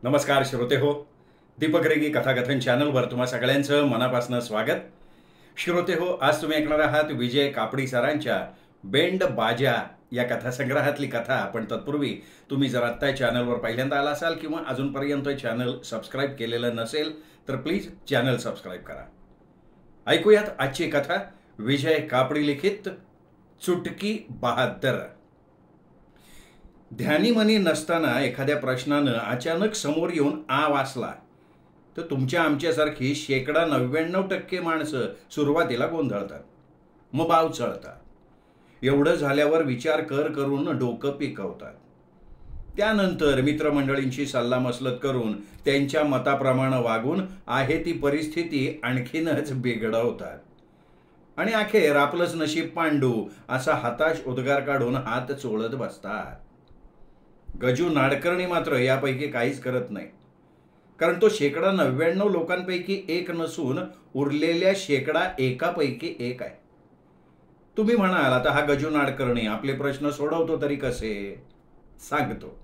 नमस्कार श्रोते हो. दीपक रेगी कथाकथन चॅनलवर तुम्हा सगळ्यांचं मनापासून स्वागत. श्रोते हो, आज तुम्ही ऐकणार आहात विजय कापडी सरांच्या बेंड बाजा या कथासंग्रहातली कथा. पण तत्पूर्वी तुम्ही जर आत्ता चॅनलवर पहिल्यांदा आला असाल किंवा अजूनपर्यंत चॅनल सबस्क्राईब केलेलं नसेल तर प्लीज चॅनल सबस्क्राईब करा. ऐकूयात आजची कथा. विजय कापडी लिखित चुटकी बहादर. ध्यानीमनी नसताना एखाद्या प्रश्नानं अचानक समोर येऊन आ वाचला तर तुमच्या आमच्यासारखी 99% माणसं सुरुवातीला गोंधळतात, मग बाव चळतात. एवढं झाल्यावर विचार करून डोकं पिकवतात. त्यानंतर मित्रमंडळींची सल्लामसलत करून त्यांच्या मताप्रमाणे वागून आहे ती परिस्थिती आणखीनच बिघडवतात. आणि अखेर आपलंच नशीब पांडू असा हताश उद्गार काढून हात चोळत बसतात. गजू नाडकर्णी मात्र यापैकी काहीच करत नाही, कारण तो 99% लोकांपैकी एक नसून उरलेल्या 1% एक आहे. तुम्ही म्हणाल, आता हा गजू नाडकर्णी आपले प्रश्न सोडवतो तरी कसे? सांगतो.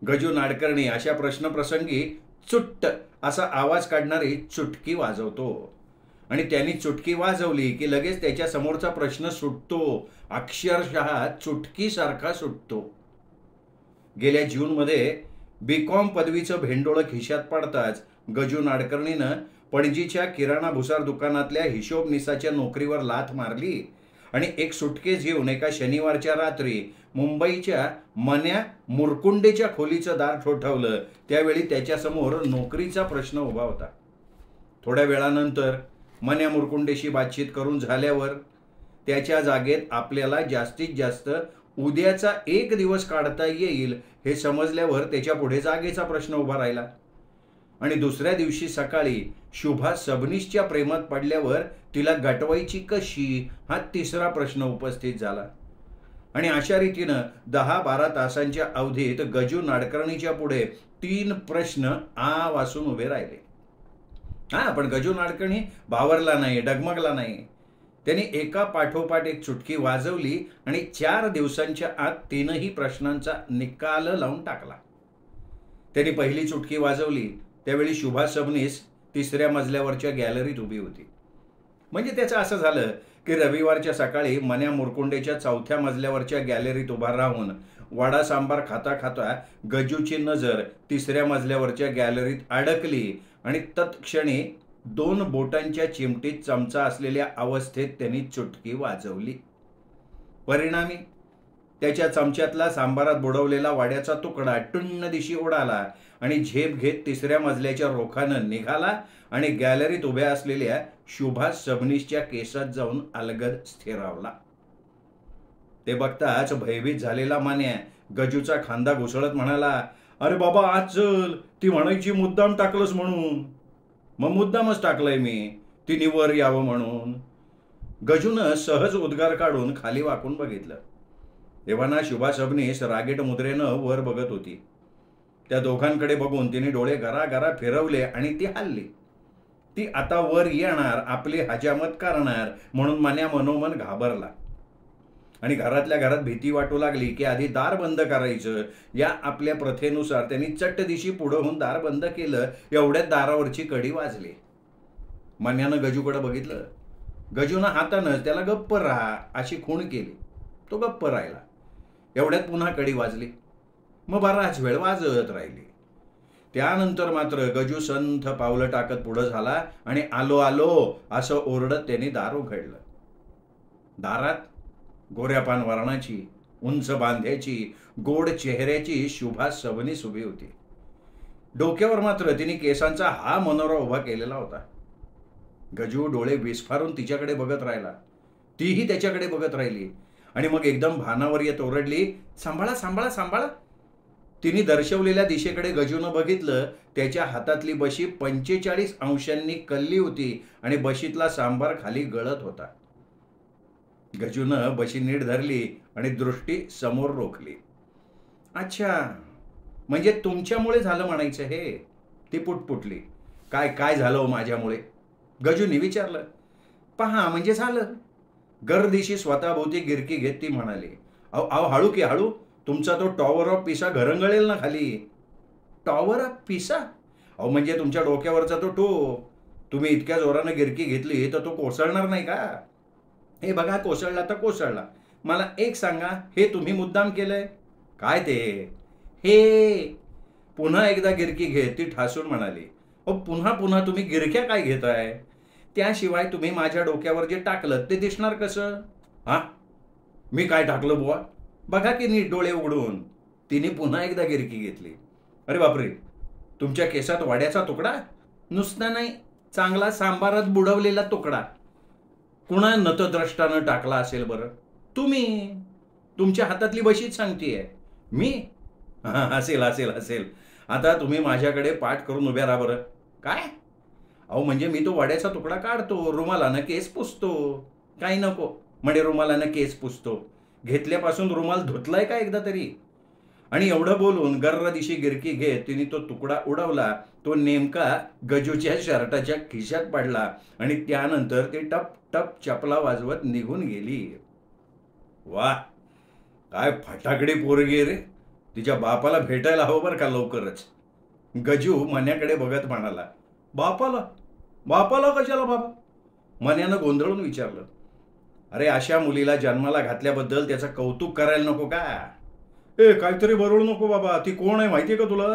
गजू नाडकर्णी अशा प्रश्नप्रसंगी चुट्ट असा आवाज काढणारी चुटकी वाजवतो. आणि त्यांनी चुटकी वाजवली की लगेच त्याच्या समोरचा प्रश्न सुटतो, अक्षरशः चुटकीसारखा सुटतो. गेल्या जूनमध्ये बीकॉम पदवीचं भेंडोळं खिशात पडताच गजू नाडकर्णीनं पणजीच्या किराणा भुसार दुकानातल्या हिशोबनिसाच्या नोकरीवर लाथ मारली आणि एक सुटकेस घेऊन एका शनिवारच्या रात्री मुंबईच्या मन्या मुरकुंडेच्या खोलीचं दार ठोठावलं. त्यावेळी त्याच्यासमोर नोकरीचा प्रश्न उभा होता. थोड्या वेळानंतर मन्या मुरकुंडेशी बातचीत करून झाल्यावर त्याच्या जागेत आपल्याला जास्तीत जास्त उद्याचा एक दिवस काढता येईल हे समजल्यावर त्याच्या पुढे जागेचा प्रश्न उभा राहिला. आणि दुसऱ्या दिवशी सकाळी शुभा सबनीसच्या प्रेमात पडल्यावर तिला गटवायची कशी हा तिसरा प्रश्न उपस्थित झाला. आणि अशा रीतीनं 10-12 तासांच्या अवधीत गजू नाडकर्णीच्या पुढे 3 प्रश्न आ वासून उभे राहिले. पण गजू नाडकर्णी बावरला नाही, डगमगला नाही. त्यांनी एका पाठोपाठ एक चुटकी वाजवली आणि 4 दिवसांच्या आत 3ही प्रश्नांचा निकाल लावून टाकला. त्यांनी पहिली चुटकी वाजवली त्यावेळी शुभा सबनीस 3ऱ्या मजल्यावरच्या गॅलरीत उभी होती. म्हणजे त्याचं असं झालं की रविवारच्या सकाळी मन्या मुरकुंडेच्या 4थ्या मजल्यावरच्या गॅलरीत उभा राहून वडा सांबार खाता खाता गजूची नजर 3ऱ्या मजल्यावरच्या गॅलरीत अडकली आणि तत्क्षणी 2 बोटांच्या चिमटीत चमचा असलेल्या अवस्थेत त्यांनी चुटकी वाजवली. परिणामी त्याच्या चमच्यातला सांबारात बुडवलेला वाड्याचा तुकडा टुन्न दिशी उडाला आणि झेप घेत 3ऱ्या मजल्याच्या रोखानं निघाला आणि गॅलरीत उभ्या असलेल्या शुभा सबनीसच्या केसात जाऊन अलगद स्थिरावला. ते बघताच भयभीत झालेला मान्या गजूचा खांदा घुसळत म्हणाला, अरे बाबा आज चल, ती म्हणायची मुद्दाम टाकलंस म्हणून. मग मुद्दामच टाकलंय मी, तिने वर यावं म्हणून. गजूनं सहज उद्गार काढून खाली वाकून बघितलं. तेव्हा ना शुभा सबनीस रागेट मुद्रेनं वर बघत होती. त्या दोघांकडे बघून तिने डोळे गरागरा फिरवले आणि ती हलली. ती आता वर येणार, आपली हजामत करणार म्हणून मन्या मनोमन घाबरला. आणि घरातल्या घरात भीती वाटू लागली की आधी दार बंद करायचं या आपल्या प्रथेनुसार त्यांनी चट्ट दिशी पुढं होऊन दार बंद केलं. एवढ्यात दारावरची कडी वाजली. मन्यानं गजूकडे बघितलं. गजूनं हातानं त्याला गप्प राहा अशी खूण केली. तो गप्प राहिला. एवढ्यात पुन्हा कडी वाजली. मग बराच वेळ वाजत राहिली. त्यानंतर मात्र गजू संथ पावलं टाकत पुढं झाला आणि आलो आलो असं ओरडत त्यांनी दार उघडलं. दारात गोऱ्यापान वर्णाची, उंच बांध्याची, गोड चेहऱ्याची शुभा सबनीस उभी होती. डोक्यावर मात्र तिने केसांचा हा मनोरा उभा केलेला होता. गजू डोळे विस्फारून तिच्याकडे बघत राहिला. तीही त्याच्याकडे बघत राहिली. आणि मग एकदम भानावर येत ओरडली, सांभाळा सांभाळा सांभाळा. तिने दर्शवलेल्या दिशेकडे गजूनं बघितलं. त्याच्या हातातली बशी 45 अंशांनी कलली होती आणि बशीतला सांबार खाली गळत होता. गजूनं बशी नीट धरली आणि दृष्टी समोर रोखली. अच्छा, म्हणजे तुमच्यामुळे झालं म्हणायचं हे? ती पुटपुटली. काय काय झालं हो माझ्यामुळे? गजूनी विचारलं. पहा म्हणजे झालं. गर्दीशी स्वतःभोवती गिरकी घेत ती म्हणाली, अहो हळू की हळू, तुमचा तो टॉवर ऑफ पिसा घरंगळेल ना खाली. टॉवर ऑफ पिसा? अहो म्हणजे तुमच्या डोक्यावरचा तो टोप. तुम्ही इतक्या जोरानं गिरकी घेतली तर तो कोसळणार नाही का? हे बघा, कोसळला तर कोसळला. मला एक सांगा, हे तुम्ही मुद्दाम केलंय? काय ते? हे पुन्हा एकदा गिरकी घेत ती ठासून म्हणाली, अहो पुन्हा पुन्हा तुम्ही गिरक्या काय घेताय? त्याशिवाय तुम्ही माझ्या डोक्यावर जे टाकलं ते दिसणार कसं? हा, मी काय टाकलं बुवा? बघा की नीट डोळे उघडून. तिने पुन्हा एकदा गिरकी घेतली. अरे बापरे, तुमच्या केसात वाड्याचा तुकडा? नुसता नाही, चांगला सांबारात बुडवलेला तुकडा. कुणा नतद्रष्टानं टाकला असेल बरं? तुम्ही. तुमच्या हातातली बशीच सांगतेय. मी? हां, असेल असेल असेल. आता तुम्ही माझ्याकडे पाठ करून उभ्या राहा बरं. काय? अहो म्हणजे मी तो वाड्याचा तुकडा काढतो, रुमालानं केस पुसतो. काही नको म्हणे रुमालानं केस पुसतो. घेतल्यापासून रुमाल धुतलाय का एकदा तरी? आणि एवढं बोलून गर्र दिशी गिरकी घेत तिने तो तुकडा उडवला. तो नेमका गजूच्या शर्टाच्या खिशात पडला आणि त्यानंतर ती टप टप चपला वाजवत निघून गेली. वा, काय फटाकडी पोरगी रे. तिच्या बापाला भेटायला हवं बरं का लवकरच. गजू मन्याकडे बघत म्हणाला, बापाला? बापाला कशाला बाबा? मन्यानं गोंधळून विचारलं. अरे अशा मुलीला जन्माला घातल्याबद्दल त्याचं कौतुक करायला नको का? ए काहीतरी बरोळ नको बाबा. ती कोण आहे माहिती आहे का तुला?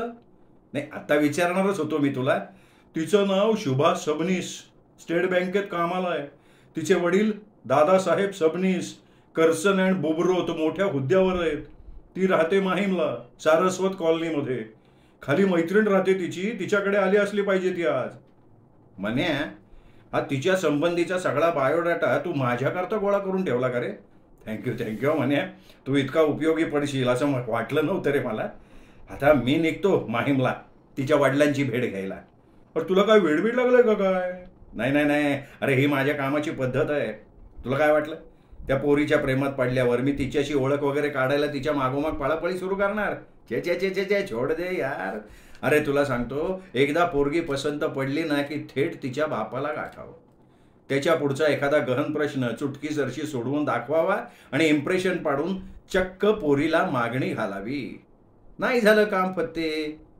नाही, आता विचारणारच होतो मी तुला. तिचं नाव शुभा सबनीस, स्टेट बँकेत कामाला आहे. तिचे वडील दादासाहेब सबनीस कर्सन अँड बुबरोत मोठ्या हुद्द्यावर आहेत. ती राहते माहीमला, सारस्वत कॉलनीमध्ये. खाली मैत्रीण राहते तिची, तिच्याकडे आली असली पाहिजे ती आज. म्हण्या, हा तिच्या संबंधीचा सगळा बायोडाटा तू माझ्याकरता गोळा करून ठेवला का रे? थँक्यू म्हण्या, तू इतका उपयोगी पडशील असं वाटलं नव्हतं रे मला. आता मी निघतो माहीमला तिच्या वडिलांची भेट घ्यायला. अरे तुला काय वेडबीड लागलंय का काय? नाही नाही नाही, अरे ही माझ्या कामाची पद्धत आहे. तुला काय वाटलं त्या पोरीच्या प्रेमात पडल्यावर मी तिच्याशी ओळख वगैरे काढायला तिच्या मागोमाग पळापळी सुरू करणार? चे चे चे चे चे छोड दे यार. अरे तुला सांगतो, एकदा पोरगी पसंत पडली ना की थेट तिच्या बापाला गाठावं. त्याच्या पुढचा एखादा गहन प्रश्न चुटकीसरशी सोडवून दाखवावा आणि इम्प्रेशन पाडून चक्क पोरीला मागणी घालावी. नाही झालं काम फत्ते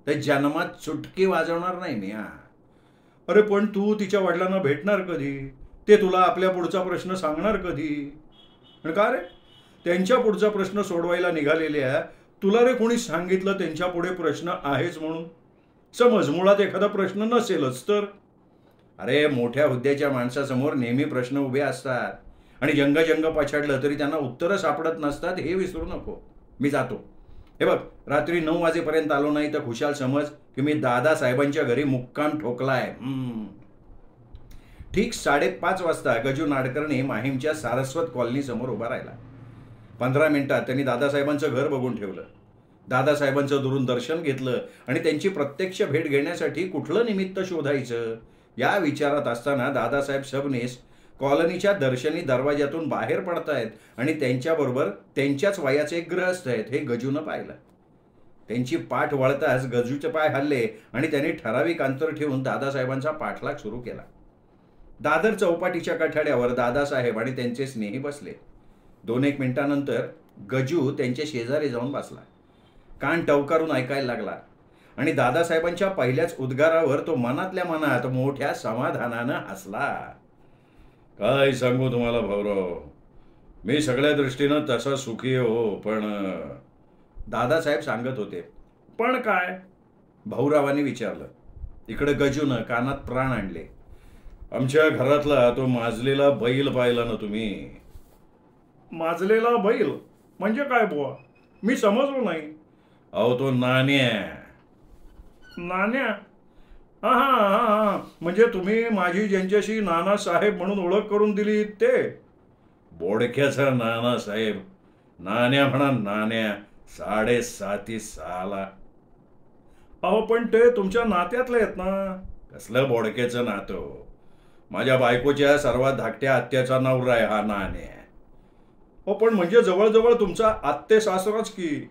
तर जन्मात चुटकी वाजवणार नाही मी. हा, अरे पण तू तिच्या वडिलांना भेटणार कधी? ते तुला आपल्या पुढचा प्रश्न सांगणार कधी? आणि का रे, त्यांच्या पुढचा प्रश्न सोडवायला निघालेल्या तुला रे कोणी सांगितलं त्यांच्या पुढे प्रश्न आहेच म्हणून? समज मुळात एखादा प्रश्न नसेलच तर? अरे मोठ्या हुद्द्याच्या माणसासमोर नेहमी प्रश्न उभे असतात आणि जंग पछाडलं तरी त्यांना उत्तरं सापडत नसतात, हे विसरू नको. मी जातो. हे बघ, रात्री 9 वाजेपर्यंत आलो नाही तर खुशाल समज की मी दादासाहेबांच्या घरी मुक्काम ठोकलाय. ठीक 5:30 वाजता गजू नाडकर्णी माहीमच्या सारस्वत कॉलनी समोर उभा राहिला. 15 मिनिटात त्यांनी दादासाहेबांचं घर बघून ठेवलं. दादासाहेबांचं दुरून दर्शन घेतलं आणि त्यांची प्रत्यक्ष भेट घेण्यासाठी कुठलं निमित्त शोधायचं या विचारात असताना दादासाहेब सबनीस कॉलनीच्या दर्शनी दरवाज्यातून बाहेर पडतायत आणि त्यांच्याबरोबर त्यांच्याच वयाचे एक गृहस्थ आहेत हे गजूनं पाहिलं. त्यांची पाठ वळताच गजूचे पाय हल्ले आणि त्यांनी ठराविक अंतर ठेवून दादासाहेबांचा पाठलाग सुरू केला. दादर चौपाटीच्या कठाड्यावर दादासाहेब आणि त्यांचे स्नेही बसले. 2-1 मिनिटांनंतर गजू त्यांच्या शेजारी जाऊन बसला. कान टवकारून ऐकायला लागला आणि दादासाहेबांच्या पहिल्याच उद्गारावर तो मनातल्या मनात मोठ्या समाधानानं हसला. काय सांगू तुम्हाला भाऊराव, मी सगळ्या दृष्टीनं तसा सुखी हो, पण दादासाहेब सांगत होते. पण काय? भाऊरावांनी विचारलं. इकडे गजूनं कानात प्राण आणले. आमच्या घरातला तो माजलेला बैल पाहिला ना तुम्ही? माजलेला बैल म्हणजे काय बुवा? मी समजलो नाही. अहो तो नाण्या. नाण्या? हा हा हा हा, म्हणजे तुम्ही माझी ज्यांच्याशी नानासाहेब म्हणून ओळख करून दिली ते? बोडक्याचा नानासाहेब. नाण्या म्हणा नाण्या, 7.5 साला. अहो पण ते तुमच्या नात्यातले आहेत ना? कसलं बोडक्याचं नातं? माझ्या बायकोच्या सर्वात धाकट्या आत्याचा नवरा आहे हा नाण्या. हो पण म्हणजे जवळजवळ तुमचा आत्ते सासराच की.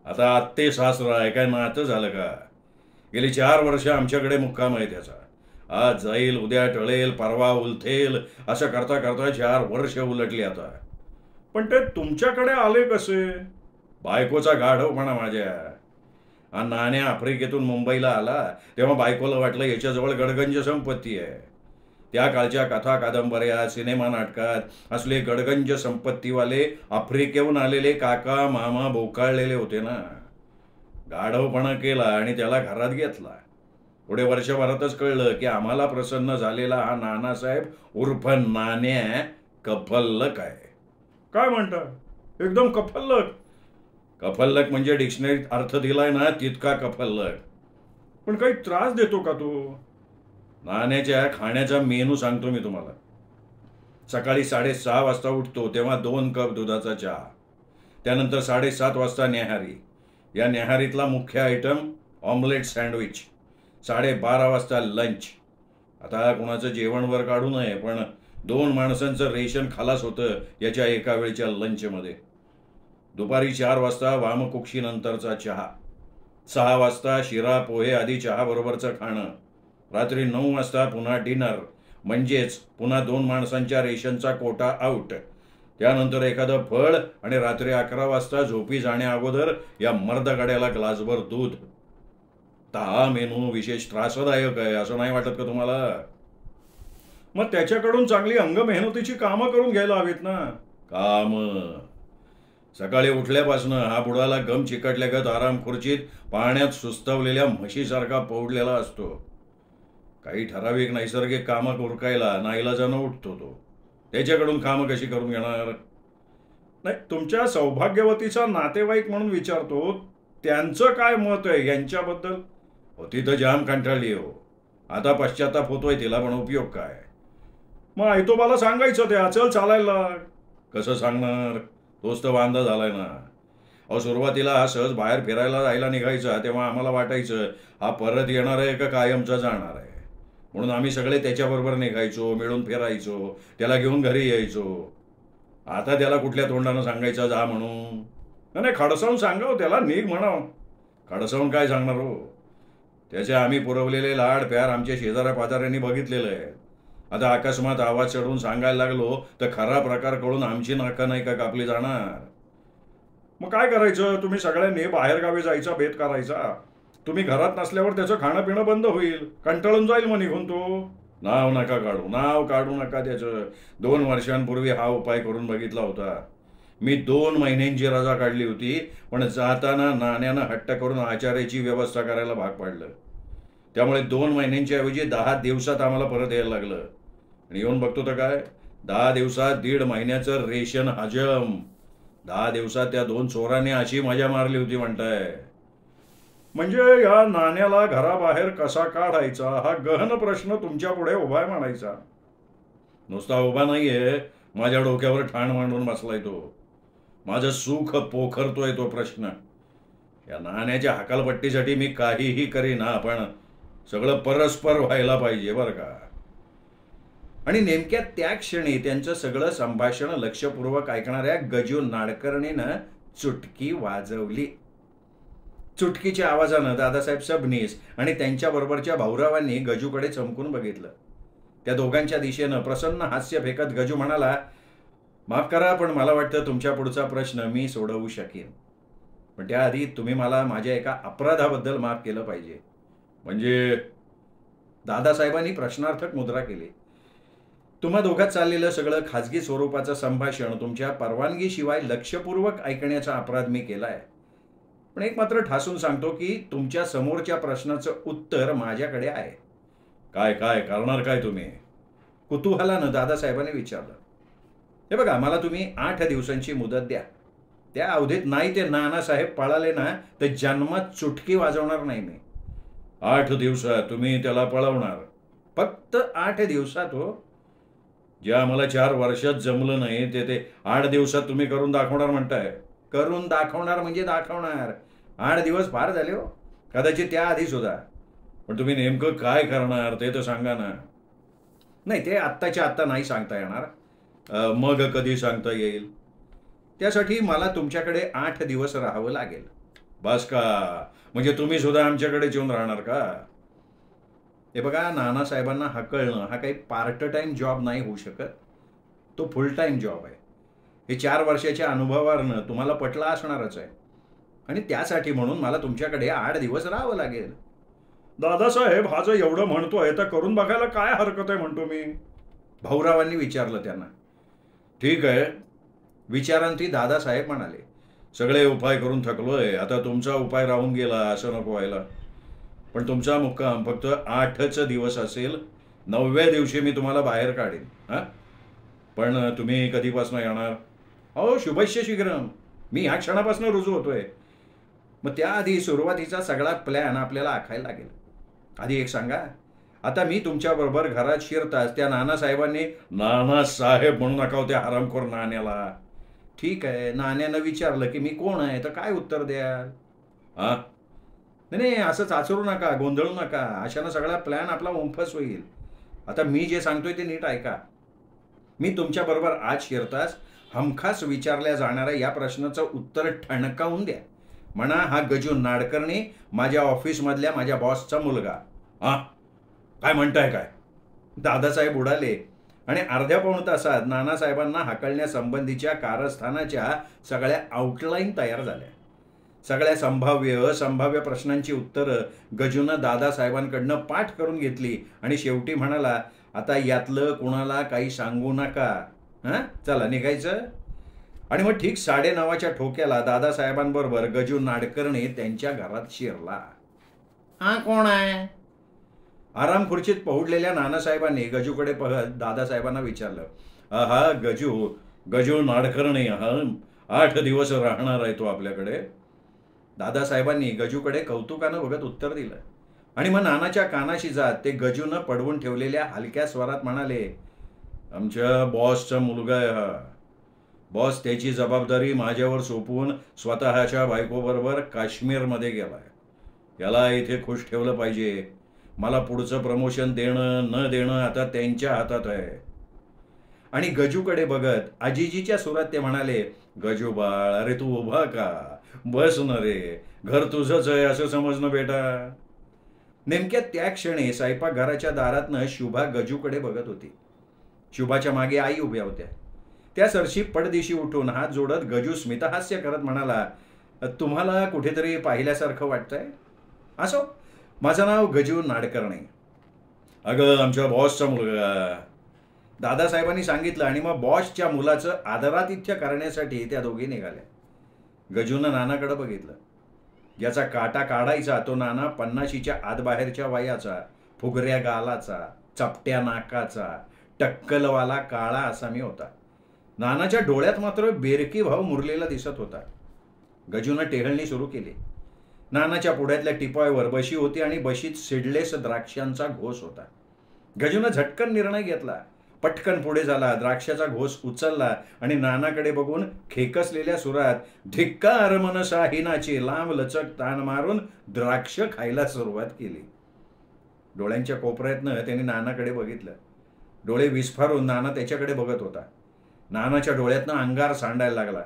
आता आत्ते सासरा आहे काय नातं झालं का? गेली 4 वर्ष आमच्याकडे मुक्काम आहे त्याचा. आज जाईल, उद्या टळेल, परवा उलथेल, असं करता करता 4 वर्ष उलटली आता. पण ते तुमच्याकडे आले कसे? बायकोचा गाढवपणा माझ्या. हा नाण्या आफ्रिकेतून मुंबईला आला तेव्हा बायकोला वाटलं याच्याजवळ गडगंज संपत्ती आहे. त्या काळच्या कथा कादंबऱ्या सिनेमा नाटकात असले गडगंज संपत्तीवाले आफ्रिकेहून आलेले काका मामा बोकाळलेले होते ना. गाढवपणा केला आणि त्याला घरात घेतला. पुढे वर्षभरातच कळलं की आम्हाला प्रसन्न झालेला हा नानासाहेब उर्फ नाण्या कफल्लक आहे. काय म्हणता? एकदम कफल्लक? कफल्लक म्हणजे डिक्शनरीत अर्थ दिलाय ना तितका कफल्लक. पण काही त्रास देतो का तो? नाण्याच्या खाण्याचा मेनू सांगतो मी तुम्हाला. सकाळी 6:30 वाजता उठतो तेव्हा 2 कप दुधाचा चहा. त्यानंतर 7:30 वाजता न्याहारी. या न्याहारीतला मुख्य आयटम ऑमलेट सँडविच. 12:30 वाजता लंच. आता कोणाचं जेवण वर काढू नये पण 2 माणसांचं रेशन खालास होतं याच्या एका वेळच्या लंचमध्ये. दुपारी 4 वाजता वामकुक्षी नंतरचा चहा. 6 वाजता शिरा पोहे आधी चहा बरोबरचं खाणं. रात्री 9 वाजता पुन्हा डिनर म्हणजेच पुन्हा 2 माणसांच्या रेशनचा कोटा आउट. त्यानंतर एखादं फळ आणि रात्री 11 वाजता झोपी जाण्या अगोदर या मर्दगड्याला ग्लासभर दूध. हा मेनू विशेष त्रासदायक आहे असं नाही वाटत का तुम्हाला? मग त्याच्याकडून चांगली अंग मेहनतीची कामं करून घ्यायला हवीत ना. काम सकाळी उठल्यापासून हा बुडाला गम चिकटल्यागत आराम खुर्चीत पाण्यात सुस्तवलेल्या म्हशीसारखा पौडलेला असतो. काही ठराविक नैसर्गिक कामं उरकायला नाईलाजानं उठतो तो. त्याच्याकडून कामं कशी करून घेणार? नाही, तुमच्या सौभाग्यवतीचा नातेवाईक म्हणून विचारतो. त्यांचं काय मत आहे यांच्याबद्दल? ती तर जाम कंटाळली हो. आता पश्चाताप होतोय तिला पण उपयोग काय? मग आयतोबाला सांगायचं ते चल चालायला. कसं सांगणार? तोच तर वांदा झालाय ना. अहो सुरुवातीला हा सहज बाहेर फिरायला जायला निघायचा तेव्हा आम्हाला वाटायचं हा परत येणार आहे का कायमचा जाणार आहे. म्हणून आम्ही सगळे त्याच्याबरोबर निघायचो, मिळून फिरायचो, त्याला घेऊन घरी यायचो. आता त्याला कुठल्या तोंडानं सांगायचं जा म्हणून? नाही खडसावून सांगावं त्याला, निघ म्हणावं. खडसावून काय सांगणार हो? त्याचे आम्ही पुरवलेले लाड प्यार आमच्या शेजाऱ्या पाजाऱ्यांनी बघितलेलं आहे. आता अकस्मात आवाज चढवून सांगायला लागलो तर खरा प्रकार कळून आमची नाका नाही का कापली जाणार? मग काय करायचं? तुम्ही सगळ्यांनी बाहेरगावी जायचा बेत करायचा. तुम्ही घरात नसल्यावर त्याचं खाणं पिणं बंद होईल, कंटाळून जाईल मग निघून तो. नाव काढू नका त्याचं. 2 वर्षांपूर्वी हा उपाय करून बघितला होता मी. 2 महिन्यांची रजा काढली होती पण जाताना नाण्यानं हट्ट करून आचार्याची व्यवस्था करायला भाग पाडलं. त्यामुळे 2 महिन्यांच्या ऐवजी 10 दिवसात आम्हाला परत यायला लागलं. आणि येऊन बघतो तर काय, 10 दिवसात 1.5 महिन्याचं रेशन हजम. 10 दिवसात त्या 2 चोरांनी अशी मजा मारली होती म्हणताय. म्हणजे या नाण्याला घराबाहेर कसा काढायचा हा गहन प्रश्न तुमच्या पुढे उभा आहे म्हणायचा. नुसता उभा नाहीये, माझ्या डोक्यावर ठाण मांडून बसलाय तो. माझं सुख पोखरतोय तो प्रश्न. या नाण्याच्या हकालपट्टीसाठी मी काहीही करीना पण सगळं परस्पर व्हायला पाहिजे बरं का. आणि नेमक्या त्या क्षणी त्यांचं सगळं संभाषण लक्षपूर्वक ऐकणाऱ्या गजू नाडकर्णीनं चुटकी वाजवली. चुटकीच्या आवाजानं दादासाहेब सबनीस आणि त्यांच्याबरोबरच्या भाऊरावांनी गजूकडे चमकून बघितलं. त्या दोघांच्या दिशेनं प्रसन्न हास्य फेकत गजू म्हणाला, माफ करा पण मला वाटतं तुमच्या पुढचा प्रश्न मी सोडवू शकेन. पण त्याआधी तुम्ही मला माझ्या एका अपराधाबद्दल माफ केलं पाहिजे. म्हणजे? दादासाहेबांनी प्रश्नार्थक मुद्रा केली. तुम्हा दोघात चाललेलं सगळं खाजगी स्वरूपाचं संभाषण तुमच्या परवानगीशिवाय लक्षपूर्वक ऐकण्याचा अपराध मी केलाय. पण एक मात्र ठासून सांगतो की तुमच्या समोरच्या प्रश्नाचं उत्तर माझ्याकडे आहे. काय काय करणार काय तुम्ही? कुतूहलानं दादासाहेबांनी विचारलं. हे बघा, मला तुम्ही 8 दिवसांची मुदत द्या. त्या अवधीत नाही ते नानासाहेब पळाले ना तर जन्मात चुटकी वाजवणार नाही मी. 8 दिवसात तुम्ही त्याला पळवणार? फक्त 8 दिवसात हो. जे आम्हाला 4 वर्षात जमलं नाही ते 8 दिवसात तुम्ही करून दाखवणार म्हणताय. करून दाखवणार म्हणजे दाखवणार. 8 दिवस फार झाले हो, कदाचित त्या आधी सुद्धा. पण तुम्ही नेमकं काय करणार ते तर सांगा ना. नाही, ते आत्ताच्या आत्ता नाही सांगता येणार. मग कधी सांगता येईल? त्यासाठी मला तुमच्याकडे 8 दिवस राहावं लागेल. बस का? म्हणजे तुम्ही सुद्धा आमच्याकडे येऊन राहणार का? हे बघा, नानासाहेबांना हकलणं हा काही पार्ट टाइम जॉब नाही होऊ शकत. तो फुल टाइम जॉब आहे. हे 4 वर्षाच्या अनुभवावरनं तुम्हाला पटलं असणारच आहे. आणि त्यासाठी म्हणून मला तुमच्याकडे 8 दिवस राहावं लागेल. दादासाहेब, हा जर एवढं म्हणतोय तर करून बघायला काय हरकत आहे म्हणतो मी. भाऊरावांनी विचारलं त्यांना. ठीक आहे, विचारांती दादासाहेब म्हणाले. सगळे उपाय करून थकलोय, आता तुमचा उपाय राहून गेला असं नको व्हायला. पण तुमचा मुक्काम फक्त 8च दिवस असेल. 9व्या दिवशी मी तुम्हाला बाहेर काढेन. हां, पण तुम्ही कधीपासून येणार? हो, शुभस्य शीघ्रम. मी ह्या क्षणापासून रुजू होतोय. मग त्याआधी सुरुवातीचा सगळा प्लॅन आपल्याला आखायला लागेल. आधी एक सांगा, आता मी तुमच्याबरोबर घरात शिरताच त्या नानासाहेबांनी, नानासाहेब म्हणू नका होते हरामखोर नाण्याला. ठीक आहे, नाण्यानं विचारलं की मी कोण आहे तर काय उत्तर द्याल? हां, नाही असं चाचरू नका, गोंधळू नका. अशानं सगळा प्लॅन आपला उंफस होईल. आता मी जे सांगतोय ते नीट ऐका. मी तुमच्याबरोबर आज शिरताच हमखास विचारल्या जाणाऱ्या या प्रश्नाचं उत्तर ठणकावून द्या. म्हणा, हा गजू नाडकर्णी माझ्या ऑफिसमधल्या माझ्या बॉसचा मुलगा. हां, काय म्हणताय काय? दादासाहेब उडाले आणि अर्ध्या पाऊण तासात नानासाहेबांना हाकलण्यासंबंधीच्या कारस्थानाच्या सगळ्या आउटलाईन तयार झाल्या. सगळ्या संभाव्य प्रश्नांची उत्तरं गजूनं दादासाहेबांकडनं पाठ करून घेतली आणि शेवटी म्हणाला, आता यातलं कुणाला काही सांगू नका. हां, चला निघायचं. आणि मग ठीक 9:30च्या ठोक्याला दादासाहेबांबरोबर गजू नाडकर्णी त्यांच्या घरात शिरला. हा कोण आहे? आराम खुर्चीत पहुडलेल्या नानासाहेबांनी गजूकडे पाहत दादासाहेबांना विचारलं. हा गजू नाडकर्णी. हा 8 दिवस राहणार आहे तो आपल्याकडे. दादासाहेबांनी गजूकडे कौतुकानं बघत उत्तर दिलं आणि मग नानाच्या कानाशी जात ते गजूनं पडवून ठेवलेल्या हलक्या स्वरात म्हणाले, आमच्या बॉसचा मुलगा आहे हा. बॉस त्याची जबाबदारी माझ्यावर सोपवून स्वतःच्या बायकोबरोबर काश्मीरमध्ये गेलाय. याला इथे खुश ठेवलं पाहिजे. मला पुढचं प्रमोशन देणं न देणं आता त्यांच्या हातात आहे. आणि गजूकडे बघत आजीजीच्या सुरात ते म्हणाले, गजू बाळ, अरे तू उभा का? बस न रे, घर तुझंच आहे असं समजणं बेटा. नेमक्या त्या क्षणी स्वयंपाकघराच्या दारातनं शुभा गजूकडे बघत होती. शुभाच्या मागे आई उभ्या होत्या. त्या सरशी पडदिशी उठून हात जोडत गजू स्मितहास्य करत म्हणाला, तुम्हाला कुठेतरी पाहिल्यासारखं वाटतंय? असो, माझं नाव गजू नाडकर्णी. अगं, आमच्या बॉसचा मुलगा, दादासाहेबांनी सांगितलं. आणि मग बॉसच्या मुलाचं आदरातिथ्य करण्यासाठी त्या दोघी निघाल्या. गजूनं नानाकडे बघितलं. ज्याचा काटा काढायचा तो नाना 50च्या आतबाहेरच्या वयाचा, फुगऱ्या गालाचा, चपट्या नाकाचा, टक्कलवाला काळा आसामी होता. नानाच्या डोळ्यात मात्र बेरकी भाव मुरलेला दिसत होता. गजूनं टेहळणी सुरू केली. नानाच्या पुढ्यातल्या टिपायावर बशी होती आणि बशीत सिडलेस द्राक्षांचा घोस होता. गजूनं झटकन निर्णय घेतला. पटकन पुढे झाला, द्राक्षाचा घोस उचलला आणि नानाकडे बघून खेकसलेल्या सुरात, धिक्कार मनसाहीनाची लांब लचक ताण मारून द्राक्ष खायला सुरुवात केली. डोळ्यांच्या कोपऱ्यातनं त्यांनी नानाकडे बघितलं. डोळे विस्फारून नाना त्याच्याकडे बघत होता. नानाच्या डोळ्यातनं अंगार सांडायला लागला.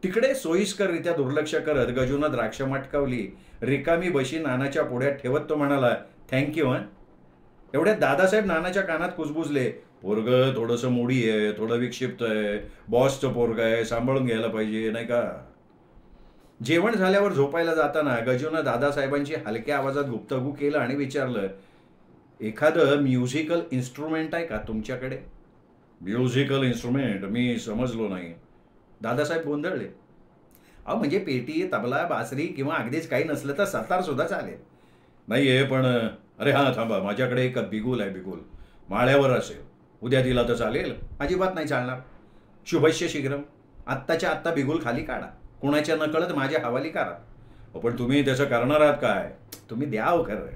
तिकडे सोयीस्कररित्या दुर्लक्ष करत गजूनं द्राक्ष मटकावली. रिकामी बशी नानाच्या पुढ्यात ठेवत तो म्हणाला, थँक्यू. हं. एवढ्यात दादासाहेब नानाच्या कानात कुजबुजले, पोरगं थोडंसं मोडी आहे, थोडं विक्षिप्त आहे, बॉसचं पोरगं आहे, सांभाळून घ्यायला पाहिजे नाही का. जेवण झाल्यावर झोपायला जाताना गजूनं दादासाहेबांची हलक्या आवाजात गुप्तगू केलं आणि विचारलं, एखादं म्युझिकल इन्स्ट्रुमेंट आहे का तुमच्याकडे? Musical instrument? मी समजलो नाही. दादासाहेब गोंधळले. अहो, म्हणजे पेटी, तबला, बासरी किंवा अगदीच काही नसलं तर सतार सुद्धा चालेल. नाही आहे, पण अरे हां थांबा, माझ्याकडे एक बिगुल आहे. बिगुल माळ्यावर असेल, उद्या दिला तर चालेल? अजिबात नाही चालणार. शुभस्य शीघ्रम. आत्ताच्या आत्ता बिगुल खाली काढा, कुणाच्या नकळत माझ्या हवाली करा. पण तुम्ही त्याचं करणार आहात काय? तुम्ही द्या हो खरं.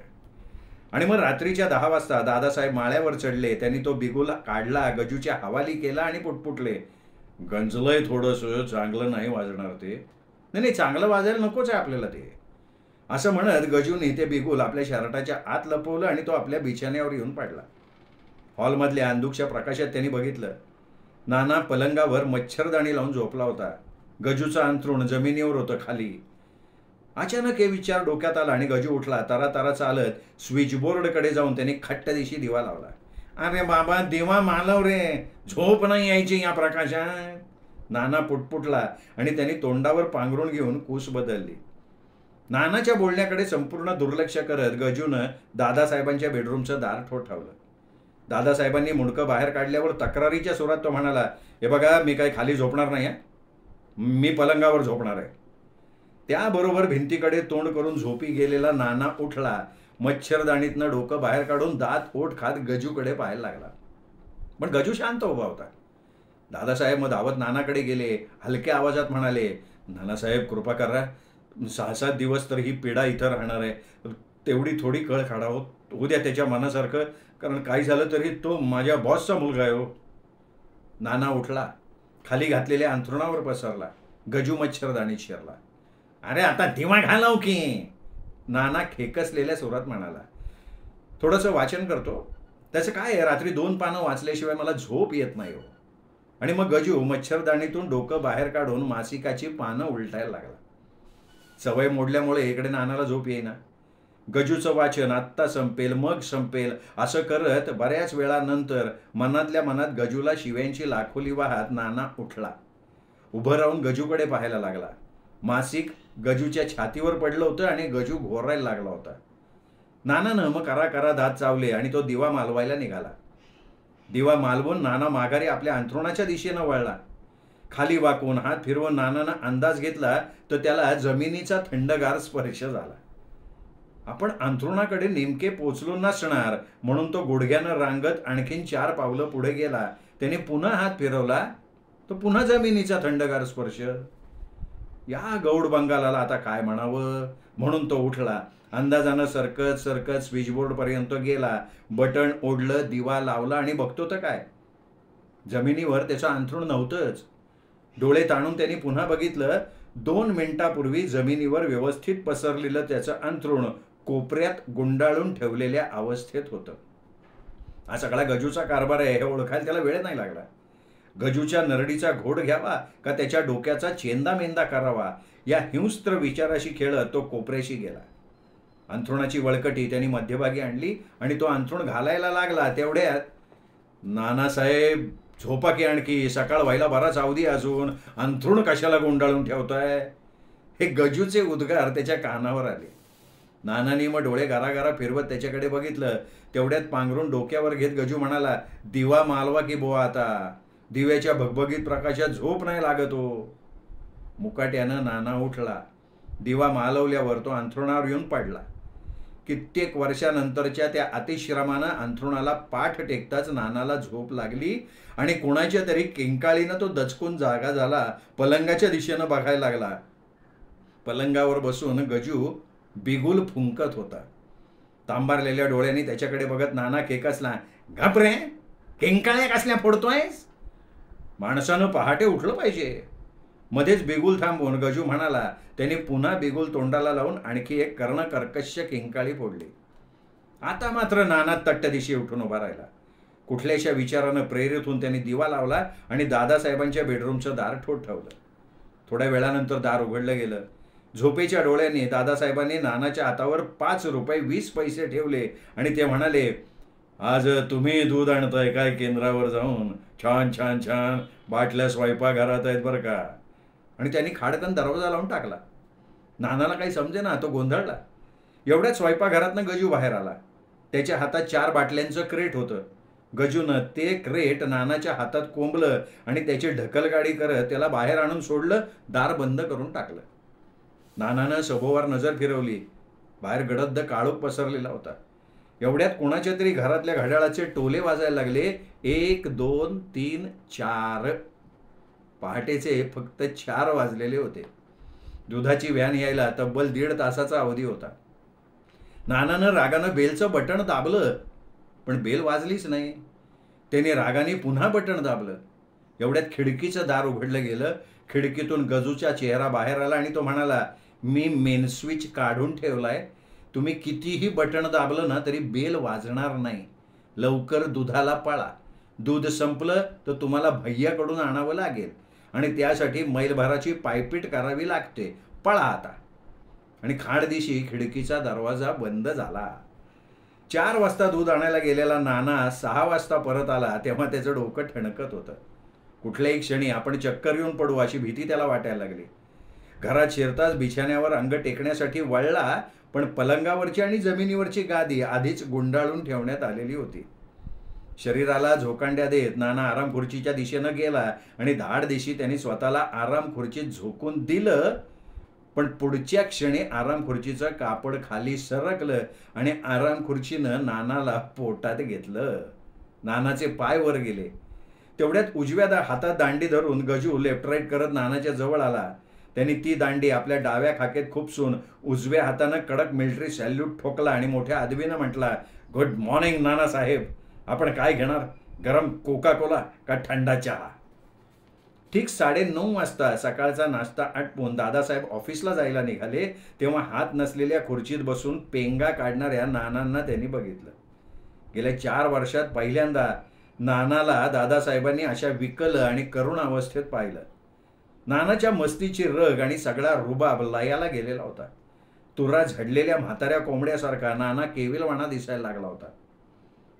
आणि मग रात्रीच्या 10 वाजता दादासाहेब माळ्यावर चढले. त्यांनी तो बिगुल काढला, गजूच्या हवाली केला आणि पुटपुटले, गंजलंय थोडंसं, चांगलं नाही वाजणार ते. नाही चांगलं वाजायला नकोच आहे आपल्याला ते. असं म्हणत गजूने ते बिगुल आपल्या शर्टाच्या आत लपवलं आणि तो आपल्या बिछाण्यावर येऊन पडला. हॉलमधल्या अंधुकच्या प्रकाशात त्यांनी बघितलं, नाना पलंगावर मच्छरदाणी लावून झोपला होता. गजूचं अंथरूण जमिनीवर होतं खाली. अचानक हे विचार डोक्यात आला आणि गजू उठला. तारा चालत स्विचबोर्डकडे जाऊन त्याने खट्ट दिशी दिवा लावला. अरे बाबा, दिवा मालव रे, झोप नाही यायची या प्रकाशात. नाना पुटपुटला आणि त्यांनी तोंडावर पांघरून घेऊन कूस बदलली. नानाच्या बोलण्याकडे संपूर्ण दुर्लक्ष करत गजूनं दादासाहेबांच्या बेडरूमचं दार ठोठावलं. दादासाहेबांनी मुंडकं बाहेर काढल्यावर तक्रारीच्या सुरात तो म्हणाला, हे बघा, मी काही खाली झोपणार नाही आहे, मी पलंगावर झोपणार आहे. त्याबरोबर भिंतीकडे तोंड करून झोपी गेलेला नाना उठला. मच्छरदाणीतनं डोकं बाहेर काढून दात ओठ खात गजूकडे पाहायला लागला. पण गजू शांत उभा होता. दादासाहेब मग धावत नानाकडे गेले. हलक्या आवाजात म्हणाले, नानासाहेब कृपा करा, 6-7 दिवस तर ही पिढा इथं राहणार आहे, तेवढी थोडी कळ काढावं, होऊ द्या त्याच्या मनासारखं, कारण काही झालं तरी तो माझ्या बॉसचा मुलगा आहे हो. नाना उठला, खाली घातलेल्या अंथरुणावर पसरला. गजू मच्छरदाणीत शिरला. अरे आता दिवा घालाव की, नाना खेकसलेल्या सुरात म्हणाला. थोडंसं वाचन करतो, त्याचं काय आहे, रात्री 2 पानं वाचल्याशिवाय मला झोप येत नाही हो. आणि मग गजू मच्छरदाणीतून डोकं बाहेर काढून मासिकाची पानं उलटायला लागला. सवय मोडल्यामुळे इकडे नानाला झोप येईना. गजूचं वाचन आत्ता संपेल मग संपेल असं करत बऱ्याच वेळानंतर मनातल्या मनात गजूला शिव्यांची लाखोली वाहत नाना उठला. उभं राहून गजूकडे पाहायला लागला. मासिक गजूच्या छातीवर पडलं होतं आणि गजू घोरायला लागला होता. नानानं मग करा दात चावले आणि तो दिवा मालवायला निघाला. दिवा मालवून नाना माघारी आपल्या अंथरुणाच्या दिशेनं वळला. खाली वाकून हात फिरवून नानानं अंदाज घेतला तर त्याला जमिनीचा थंडगार स्पर्श झाला. आपण अंथरुणाकडे नेमके पोचलो नसणार म्हणून तो गुडघ्यानं रांगत आणखीन 4 पावलं पुढे गेला. त्याने पुन्हा हात फिरवला तो पुन्हा जमिनीचा थंडगार स्पर्श. या गौड बंगालाला आता काय म्हणावं म्हणून तो उठला. अंदाजानं सरकत स्विचबोर्डपर्यंत गेला. बटण ओढलं, दिवा लावला आणि बघतो तर काय, जमिनीवर त्याचं अंथरूण नव्हतंच. डोळे ताणून त्यांनी पुन्हा बघितलं. 2 मिनिटापूर्वी जमिनीवर व्यवस्थित पसरलेलं त्याचं अंथरूण कोपऱ्यात गुंडाळून ठेवलेल्या अवस्थेत होतं. हा सगळा गजूचा कारभार आहे हे ओळखायला त्याला वेळ नाही लागला. गजूच्या नरडीचा घोड घ्यावा का त्याच्या डोक्याचा चेंदामेंदा करावा या हिंस्त्र विचाराशी खेळत तो कोपऱ्याशी गेला. अंथरुणाची वळकटी त्यांनी मध्यभागी आणली आणि तो अंथरूण घालायला लागला. तेवढ्यात, नानासाहेब झोपा की, आणखी सकाळ व्हायला बराच अवधी अजून, अंथरूण कशाला गुंडाळून ठेवताय, हे गजूचे उद्गार त्याच्या कानावर आले. नानानी मग डोळे गारागारा फिरवत त्याच्याकडे बघितलं. तेवढ्यात पांघरून डोक्यावर घेत गजू म्हणाला, दिवा मालवा की बुवा, आता दिव्याच्या भगभगीत प्रकाशात झोप नाही लागत हो. मुकाट्यानं नाना उठला. दिवा मालवल्यावर तो अंथरुणावर येऊन पडला. कित्येक वर्षानंतरच्या त्या अतिश्रमानं अंथरुणाला पाठ टेकताच नानाला झोप लागली आणि कोणाच्या तरी किंकाळीनं तो दचकून जागा झाला. पलंगाच्या दिशेनं बघायला लागला. पलंगावर बसून गजू बिगुल फुंकत होता. तांबारलेल्या डोळ्यांनी त्याच्याकडे बघत नाना खेकसला, घाबरे, किंकाळ्या कसल्या फोडतोयस, माणसानं पहाटे उठलं पाहिजे. मध्येच बिगुल थांबवून गजू म्हणाला. त्याने पुन्हा बिगुल तोंडाला लावून आणखी एक कर्णकर्कश किंकाळी फोडली. आता मात्र नाना तट्टदिशी उठून उभा राहिला. कुठल्याशा विचारानं प्रेरित होऊन त्यांनी दिवा लावला आणि दादासाहेबांच्या बेडरूमचं दार ठोठावलं. थोड्या वेळानंतर दार उघडलं गेलं. झोपेच्या डोळ्यांनी दादासाहेबांनी नानाच्या हातावर 5 रुपये 20 पैसे ठेवले आणि ते म्हणाले, आज तुम्ही दूध आणताय काय केंद्रावर जाऊन, छान छान छान बाटल्या स्वयंपाकघरात आहेत बरं का. आणि त्यांनी खाडकन दरवाजा लावून टाकला. नानाला काही समजेना, तो गोंधळला. एवढ्याच स्वयंपाकघरातनं गजू बाहेर आला. त्याच्या हातात 4 बाटल्यांचं क्रेट होतं. गजूनं ते क्रेट नानाच्या हातात कोंबलं आणि त्याची ढकलगाडी करत त्याला बाहेर आणून सोडलं. दार बंद करून टाकलं. नानानं सभोवार नजर फिरवली. बाहेर गडद काळोख पसरलेला होता. एवढ्यात कोणाच्या तरी घरातल्या घड्याळाचे टोले वाजायला लागले. 1 2 3 4. पहाटेचे फक्त 4 वाजलेले होते. दुधाची व्हॅन यायला तब्बल 1.5 तासाचा अवधी होता. नानानं रागानं बेलचं बटण दाबलं पण बेल वाजलीच नाही. त्याने रागाने पुन्हा बटण दाबलं. एवढ्यात खिडकीचं दार उघडलं गेलं. खिडकीतून गजूचा चेहरा बाहेर आला आणि तो म्हणाला, मी मेन स्विच काढून ठेवलाय, तुम्ही कितीही बटण दाबलं ना तरी बेल वाजणार नाही. लवकर दुधाला पळा. दूध संपलं तर तुम्हाला भैयाकडून आणावं लागेल आणि त्यासाठी मैलभराची पायपीट करावी लागते. पळा आता. आणि खाडदिशी खिडकीचा दरवाजा बंद झाला. 4 वाजता दूध आणायला गेलेला नाना 6 वाजता परत आला तेव्हा त्याचं डोकं ठणकत होतं. कुठल्याही क्षणी आपण चक्कर येऊन पडू अशी भीती त्याला वाटायला लागली. घरात शिरताच बिछाण्यावर अंग टेकण्यासाठी वळला, पण पलंगावरची आणि जमिनीवरची गादी आधीच गुंडाळून ठेवण्यात आलेली होती. शरीराला झोकांड्या देत नाना आराम खुर्चीच्या दिशेनं गेला आणि धाड दिशी त्यांनी स्वतःला आराम खुर्चीत झोकून दिलं. पण पुढच्या क्षणी आराम खुर्चीचं कापड खाली सरकलं आणि आराम खुर्चीनं नानाला पोटात घेतलं. नानाचे पाय वर गेले. तेवढ्यात उजव्या हातात दांडी धरून गजू लेफ्ट राईट करत नानाच्या जवळ आला. त्यांनी ती दांडी आपल्या डाव्या खाक्यात खुपसून उजव्या हातानं कडक मिलिटरी सॅल्यूट ठोकला आणि मोठ्या आदवीनं म्हटला, गुड मॉर्निंग नानासाहेब. आपण काय घेणार, गरम कोका कोला का थंडा चहा? ठीक 9:30 वाजता सकाळचा नाश्ता आटपून दादासाहेब ऑफिसला जायला निघाले तेव्हा हात नसलेल्या खुर्चीत बसून पेंगा काढणाऱ्या नानांना त्यांनी बघितलं. गेल्या 4 वर्षात पहिल्यांदा नानाला दादासाहेबांनी अशा विकल आणि करुण अवस्थेत पाहिलं. नानाच्या मस्तीची रग आणि सगळा रुबाब लयाला गेलेला होता. तुरा झडलेल्या म्हाताऱ्या कोंबड्यासारखा नाना केविलवाणा दिसायला लागला होता.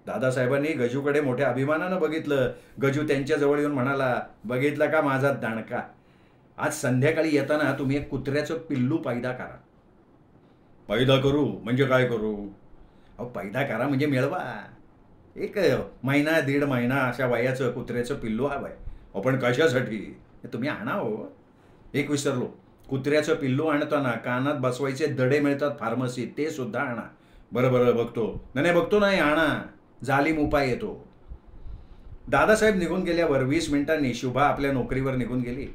दादासाहेबांनी गजूकडे मोठ्या अभिमानानं बघितलं. गजू त्यांच्याजवळ येऊन म्हणाला, बघितलं का माझा दाणका? आज संध्याकाळी येताना तुम्ही एक कुत्र्याचं पिल्लू पैदा करा. पैदा करू म्हणजे काय करू? अहो पैदा करा म्हणजे मिळवा. एक महिना 1.5 महिना अशा वयाचं कुत्र्याचं पिल्लू हवंय. अहो पण कशासाठी? तुम्ही आणा हो. एक विसरलो, कुत्र्याचं पिल्लू आणताना कानात बसवायचे दडे मिळतात फार्मसीत, ते सुद्धा आणा. बरं बघतो. नाही बघतो नाही, आणा. जालिम उपाय येतो. दादासाहेब निघून गेल्यावर 20 मिनिटांनी शुभा आपल्या नोकरीवर निघून गेली.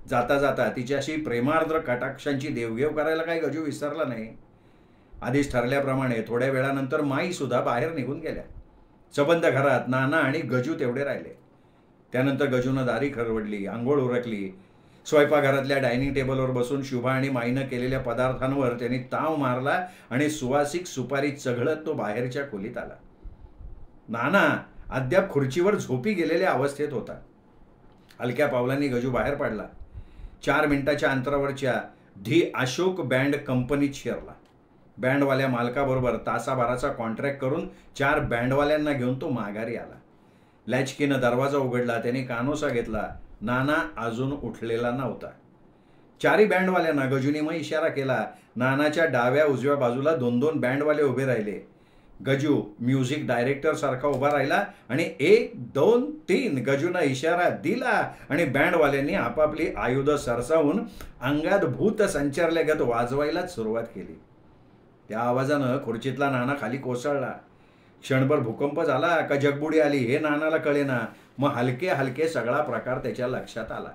जाता जाता तिच्याशी प्रेमार्द्र कटाक्षांची देवघेव करायला काही गजू विसरला नाही. आधीच ठरल्याप्रमाणे थोड्या वेळानंतर माई सुद्धा बाहेर निघून गेल्या. सबंध घरात नाना आणि गजू तेवढे राहिले. त्यानंतर गजूनं दारी खरवडली, आंघोळ उरकली. स्वयंपाकघरातल्या डायनिंग टेबलवर बसून शुभा आणि माईनं केलेल्या पदार्थांवर त्यांनी ताव मारला आणि सुवासिक सुपारी चघळत तो बाहेरच्या खोलीत आला. नाना अद्याप खुर्चीवर झोपी गेलेल्या अवस्थेत होता. हलक्या पावलांनी गजू बाहेर पडला. 4 मिनिटाच्या अंतरावरच्या धी अशोक बँड कंपनीत शिरला. बँडवाल्या मालकाबरोबर तासाभराचा कॉन्ट्रॅक्ट करून 4 बँडवाल्यांना घेऊन तो माघारी आला. लॅचकीनं दरवाजा उघडला. त्याने कानोसा घेतला. नाना अजून उठलेला नव्हता. 4ही बँडवाल्यांना गजूने मग इशारा केला. नानाच्या डाव्या उजव्या बाजूला 2-2 बँडवाले उभे राहिले. गजू म्युझिक डायरेक्टर सारखा उभा राहिला आणि 1 2 3 गजूनं इशारा दिला आणि बँडवाल्यांनी आपापली आयुध सरसावून अंगात भूत संचारल्यागत वाजवायला सुरुवात केली. त्या आवाजानं खुर्चीतला नाना खाली कोसळला. क्षणभर भूकंप झाला का जगबुडी आली हे नानाला कळेना. मग हलके सगळा प्रकार त्याच्या लक्षात आला.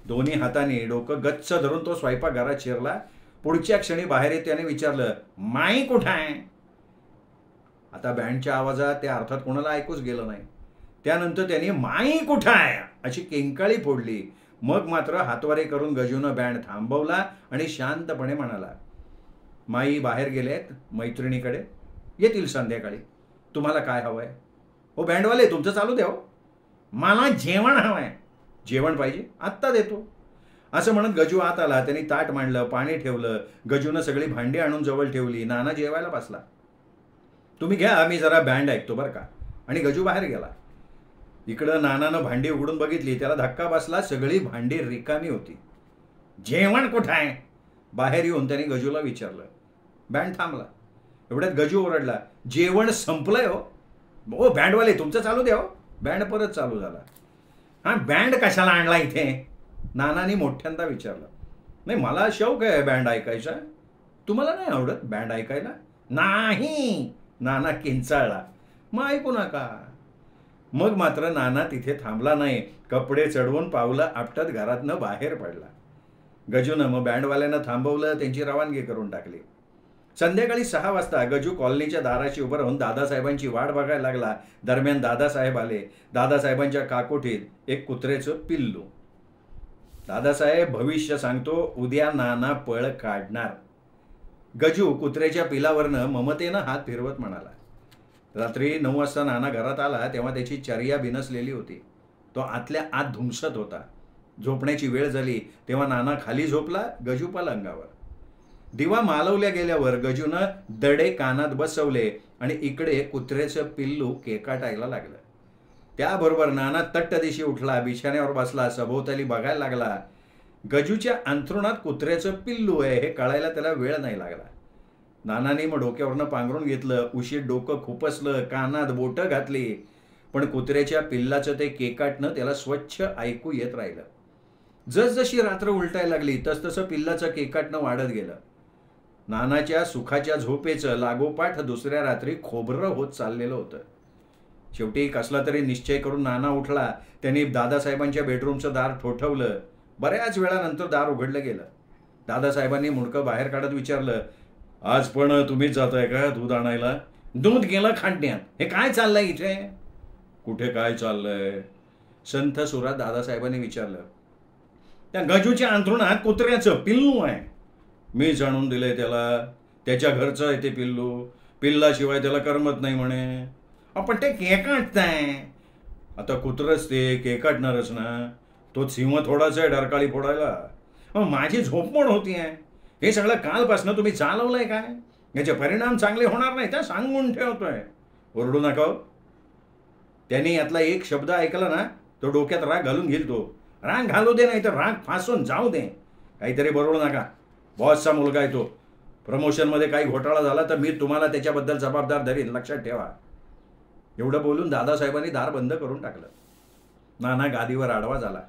दोन्ही हातांनी डोकं गच्च धरून तो स्वयंपाकघरात शिरला. पुढच्या क्षणी बाहेर येत त्याने विचारलं, माई कुठं आहे? आता बँडच्या आवाजात त्या अर्थात कोणाला ऐकूच गेलं नाही. त्यानंतर त्यांनी माई कुठं आहे अशी किंकाळी फोडली. मग मात्र हातवारे करून गजूनं बँड थांबवला आणि शांतपणे म्हणाला, माई बाहेर गेलेत मैत्रिणीकडे, येतील संध्याकाळी. तुम्हाला काय हवंय? हो बँडवाले तुमचं चालू द्या. मला जेवण हवंय. जेवण पाहिजे? आत्ता देतो. असं म्हणत गजू आत आला. त्यांनी ताट मांडलं, पाणी ठेवलं. गजूनं सगळी भांडी आणून जवळ ठेवली. नाना जेवायला बसला. तुम्ही घ्या, मी जरा बँड ऐकतो बरं का. आणि गजू बाहेर गेला. इकडं नानानं भांडी उघडून बघितली. त्याला धक्का बसला. सगळी भांडी रिकामी होती. जेवण कुठं आहे? बाहेर येऊन त्यांनी गजूला विचारलं. बँड थांबला. एवढ्यात गजू ओरडला, जेवण संपलंय हो. ओ बँडवाले तुमचं चालू द्या. बँड परत चालू झाला. हा बँड कशाला आणला इथे? नानांनी मोठ्यांदा विचारलं. नाही मला शौक आहे बँड ऐकायचा. तुम्हाला नाही आवडत बँड ऐकायला? नाही. नाना किंचाळला. मग ऐकू नका. मग मात्र नाना तिथे थांबला नाही. कपडे चढवून पावलं आपटत घरातनं बाहेर पडला. गजूनं मग बँडवाल्यांना थांबवलं. त्यांची रवानगी करून टाकली. संध्याकाळी 6 वाजता गजू कॉलनीच्या दाराशी उभं राहून दादासाहेबांची वाट बघायला लागला. दरम्यान दादासाहेब आले. दादासाहेबांच्या काकोठीत एक कुत्र्याचं पिल्लू. दादासाहेब भविष्य सांगतो, उद्या नाना पळ काढणार. गजू कुत्र्याच्या पिलावरनं ममतेनं हात फिरवत म्हणाला. रात्री 9 वाजता नाना घरात आला तेव्हा त्याची चर्या बिनसलेली होती. तो आतल्या आत धुमसत होता. झोपण्याची वेळ झाली तेव्हा नाना खाली झोपला. गजू पलंगावर. दिवा मालवल्या गेल्यावर गजूनं दडे कानात बसवले आणि इकडे कुत्र्याचं पिल्लू केकाटायला लागलं. त्याबरोबर नाना तट्ट दिशी उठला. बिछाण्यावर बसला. सभोवताली बघायला लागला. गजूच्या अंथरुणात कुत्र्याचं पिल्लू आहे हे कळायला त्याला वेळ नाही लागला. नानाने मग डोक्यावरनं पांघरून घेतलं, उशीर डोकं खुपसलं, कानात बोटं घातली, पण कुत्र्याच्या पिल्लाचं ते केकाटणं त्याला स्वच्छ ऐकू येत राहिलं. जसजशी रात्र उलटायला लागली तसतसं पिल्लाचं केकाटणं वाढत गेलं. नानाच्या सुखाच्या झोपेचं लागोपाठ दुसऱ्या रात्री खोबरं होत चाललेलं होतं. शेवटी कसला तरी निश्चय करून नाना उठला. त्यांनी दादासाहेबांच्या बेडरूमचं दार ठोठवलं. बऱ्याच वेळानंतर दार उघडलं गेलं. दादासाहेबांनी मुंडकं बाहेर काढत विचारलं, आज पण तुम्हीच जाताय का दूध आणायला? दूध गेलं खांडण्यात. हे काय चाललंय इथे? कुठे काय चाललंय? संथ सुरात दादासाहेबांनी विचारलं. त्या गजूच्या अंथरुणात कुत्र्याचं पिल्लू आहे. मी जाणून दिलंय त्याला. त्याच्या घरचं आहे ते पिल्लू. पिल्लाशिवाय त्याला करमत नाही म्हणे. आपण ते केकाटताय. आता कुत्रच ते केकाटणारच ना. तो सिंह थोडासा आहे डरकाळी फोडायला. माझी झोपमोड होतीये. हे सगळं कालपासनं तुम्ही चालवलंय काय? याचे परिणाम चांगले होणार नाही त्या सांगून ठेवतोय. ओरडू नका. त्यांनी यातला एक शब्द ऐकला ना तो डोक्यात राग घालून घेईल. तो राग घालू दे, नाही तर राग फासून जाऊ दे. काहीतरी बरोबर नका. बॉसचा मुलगा आहे तो. प्रमोशनमध्ये काही घोटाळा झाला तर मी तुम्हाला त्याच्याबद्दल जबाबदार धरीन, लक्षात ठेवा. एवढं बोलून दादासाहेबांनी दार बंद करून टाकलं. नाना गादीवर आडवा झाला.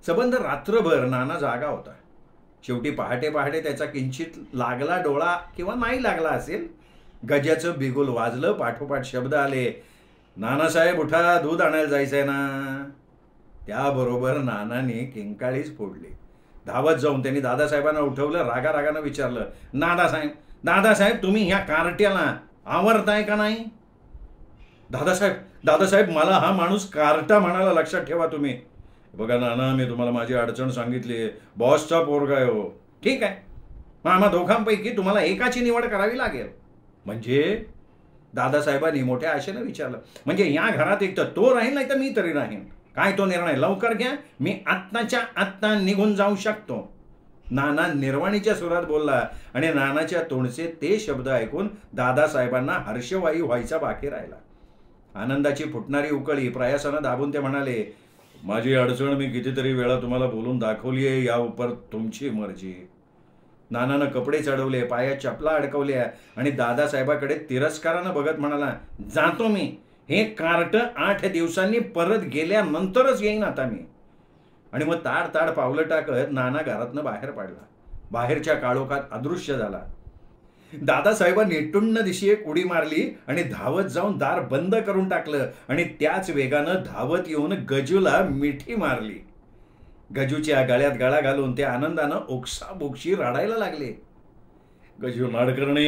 सबंध रात्रभर नाना जागा होता. शेवटी पहाटे पहाटे त्याचा किंचित लागला डोळा किंवा नाही लागला असेल. गजाचं बिगुल वाजलं. पाठोपाठ शब्द आले, नानासाहेब उठा, दूध आणायला जायचंय ना. त्याबरोबर नानाने किंकाळीच फोडली. धावत जाऊन त्यांनी दादासाहेबांना उठवलं. रागारागानं विचारलं, दादासाहेब तुम्ही ह्या कार्ट्याला आवरताय का नाही? दादासाहेब मला हा माणूस कार्टा म्हणाला, लक्षात ठेवा तुम्ही. बघा नाना, मी तुम्हाला माझी अडचण सांगितली. बॉसचा पोरगा आहे हो. ठीक आहे, मग आम्हा दोघांपैकी तुम्हाला एकाची निवड करावी लागेल. म्हणजे? दादासाहेबांनी मोठ्या आशेनं विचारलं. म्हणजे या घरात एक तर तो राहील, नाही तर मी तरी राहीन. काय तो निर्णय लवकर घ्या. मी आत्ताच्या आत्ता निघून जाऊ शकतो. नाना निर्वाणीच्या सुरात बोलला आणि नानाच्या तोंडचे ते शब्द ऐकून दादासाहेबांना हर्षवायू व्हायचा बाकी राहिला. आनंदाची फुटणारी उकळी प्रयासानं दाबून ते म्हणाले, माझी अडचण मी कितीतरी वेळा तुम्हाला बोलून दाखवली आहे. या उपर तुमची मर्जी. नानानं कपडे चढवले, पायात चपला अडकवल्या आणि दादासाहेबाकडे तिरस्कारानं बघत म्हणाला, जातो मी. हे कार्ट 8 दिवसांनी परत गेल्यानंतरच येईन आता मी. आणि मग ताड ताड पावलं टाकत नाना घरातनं बाहेर पडला. बाहेरच्या काळोखात अदृश्य झाला. दादासाहेबांनी टुण्ण दिशी एक उडी मारली आणि धावत जाऊन दार बंद करून टाकलं आणि त्याच वेगानं धावत येऊन गजूला मिठी मारली. गजूच्या गळ्यात गळा घालून ते आनंदानं ओक्साबोक्शी रडायला लागले. Gaju Nadkarni,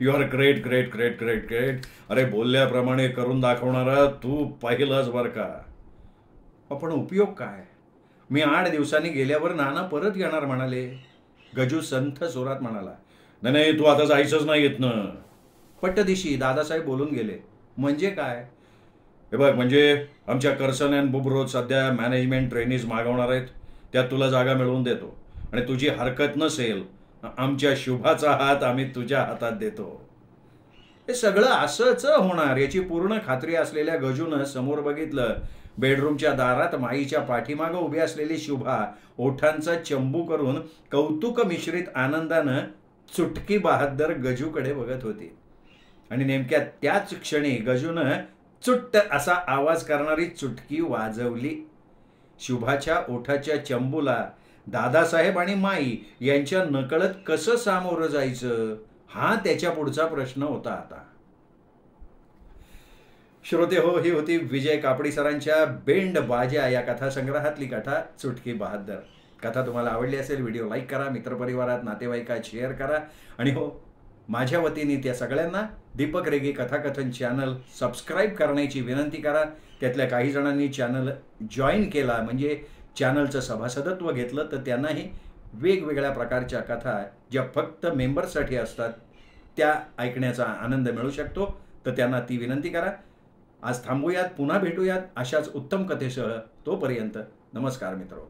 you are great great great great great. अरे बोलल्याप्रमाणे करून दाखवणारा तू पहिलाच बर का. आपण उपयोग काय? मी 8 दिवसांनी गेल्यावर नाना परत येणार म्हणाले. गजू संथ सुरात म्हणाला, नाही तू आता जायचंच नाही येत ना. पट्टदिशी दादासाहेब बोलून गेले. म्हणजे काय? हे बघ, म्हणजे आमच्या कर्सन अँड बुब्रोत सध्या मॅनेजमेंट ट्रेनीज मागवणार आहेत. त्यात तुला जागा मिळवून देतो आणि तुझी हरकत नसेल आमच्या शुभाचा हात आम्ही तुझ्या हातात देतो. हे सगळं असंच होणार याची पूर्ण खात्री असलेल्या गजूनं समोर बघितलं. बेडरूमच्या दारात माईच्या पाठीमागं उभी असलेली शुभा ओठांचा चंबू करून कौतुक मिश्रित आनंदानं चुटकी बहादर गजूकडे बघत होती. आणि नेमक्या त्याच क्षणी गजूनं चुट्ट असा आवाज करणारी चुटकी वाजवली. शुभाच्या ओठाच्या चंबूला दादासाहेब आणि माई यांच्या नकळत कसं सामोरं जायचं हा त्याच्या पुढचा प्रश्न होता. आता श्रोते हो, ही होती विजय कापडी सरांच्या बेंड बाजा या कथासंग्रहातली कथा चुटकी बहादर. कथा तुम्हाला आवडली असेल, व्हिडिओ लाईक करा, मित्रपरिवारात नातेवाईकात शेअर करा. आणि हो, माझ्या वतीने त्या सगळ्यांना दीपक रेगे कथाकथन चॅनल सबस्क्राईब करण्याची विनंती करा. त्यातल्या काही जणांनी चॅनल जॉईन केला, म्हणजे चॅनलचं सभासदत्व घेतलं, तर त्यांनाही वेगवेगळ्या प्रकारच्या कथा ज्या फक्त मेंबर्ससाठी असतात त्या ऐकण्याचा आनंद मिळू शकतो. तर त्यांना ती विनंती करा. आज थांबूयात, पुन्हा भेटूयात अशाच उत्तम कथेसह. तोपर्यंत नमस्कार मित्रो.